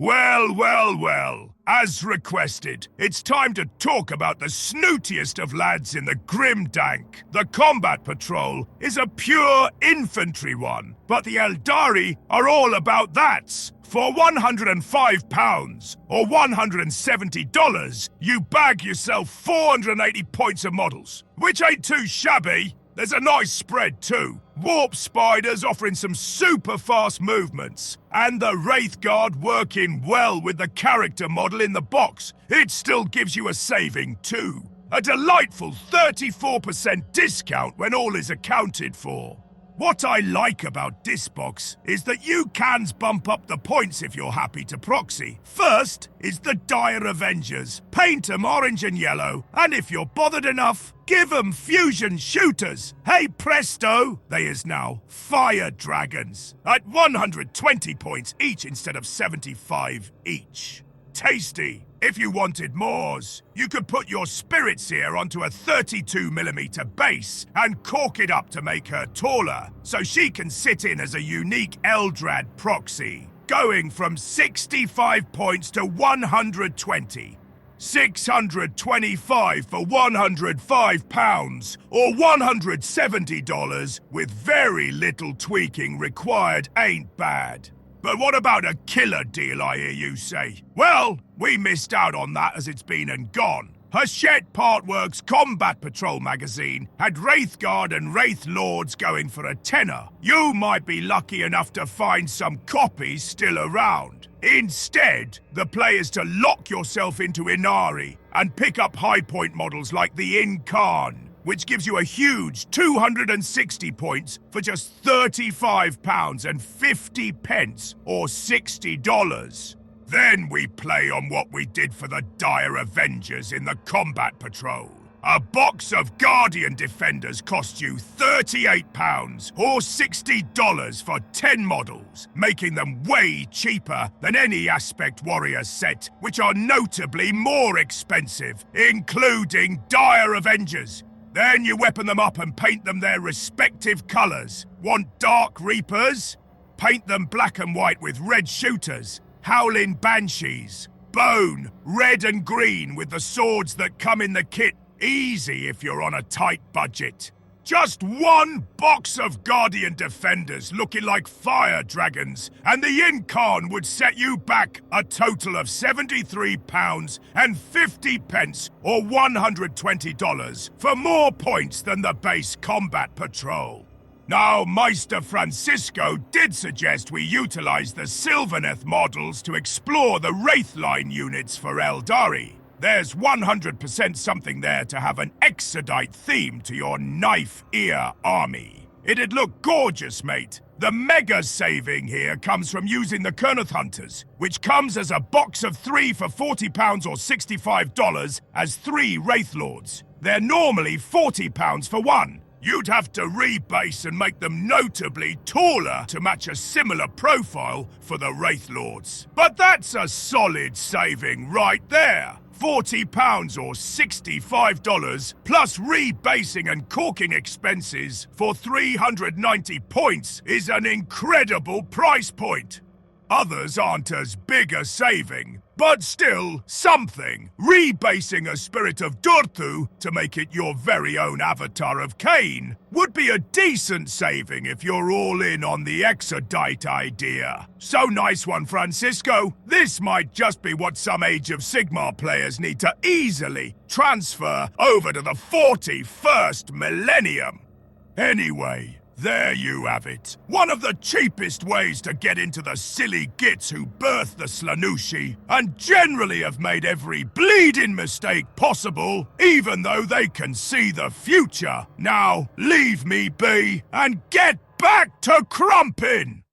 Well. As requested, it's time to talk about the snootiest of lads in the Grimdank. The Combat Patrol is a pure infantry one, but the Eldari are all about that. For £105 or $170, you bag yourself 480 points of models, which ain't too shabby. There's a nice spread too. Warp Spiders offering some super fast movements. And the Wraith Guard working well with the character model in the box. It still gives you a saving too. A delightful 34% discount when all is accounted for. What I like about this box is that you can bump up the points if you're happy to proxy. First is the Dire Avengers. Paint 'em orange and yellow, and if you're bothered enough, give 'em fusion shooters. Hey presto, they is now Fire Dragons at 120 points each instead of 75 each. Tasty. If you wanted mores, you could put your Spirit Seer onto a 32mm base and cork it up to make her taller, so she can sit in as a unique Eldrad proxy, going from 65 points to 120. 625 for £105 or $170 with very little tweaking required ain't bad. But what about a killer deal, I hear you say? Well, we missed out on that as it's been and gone. Hachette Partworks Combat Patrol magazine had Wraith Guard and Wraith Lords going for a tenner. You might be lucky enough to find some copies still around. Instead, the play is to lock yourself into Inari and pick up high point models like the Incarn, which gives you a huge 260 points for just £35.50 or $60. Then we play on what we did for the Dire Avengers in the Combat Patrol. A box of Guardian Defenders costs you £38 or $60 for 10 models, making them way cheaper than any Aspect Warrior set, which are notably more expensive, including Dire Avengers. Then you weapon them up and paint them their respective colours. Want Dark Reapers? Paint them black and white with red shooters. Howling Banshees. Bone, red and green with the swords that come in the kit. Easy if you're on a tight budget. Just one box of Guardian Defenders looking like fire dragons, and the Incarn would set you back a total of £73.50 or $120 for more points than the base Combat Patrol. Now, Meister Francisco did suggest we utilize the Sylvaneth models to explore the Wraithline units for Eldari. There's 100% something there to have an Exodite theme to your knife-ear army. It'd look gorgeous, mate. The mega saving here comes from using the Kernoth Hunters, which comes as a box of 3 for £40 or $65 as 3 Wraith Lords. They're normally £40 for one. You'd have to rebase and make them notably taller to match a similar profile for the Wraith Lords. But that's a solid saving right there. £40 or $65 plus rebasing and corking expenses for 390 points is an incredible price point. Others aren't as big a saving, but still something. Rebasing a Spirit of Durthu to make it your very own Avatar of Cain would be a decent saving if you're all in on the Exodite idea. So nice one, Francisco. This might just be what some Age of Sigmar players need to easily transfer over to the 41st millennium. Anyway, there you have it. One of the cheapest ways to get into the silly gits who birthed the Slanushi and generally have made every bleeding mistake possible, even though they can see the future. Now, leave me be and get back to crumping!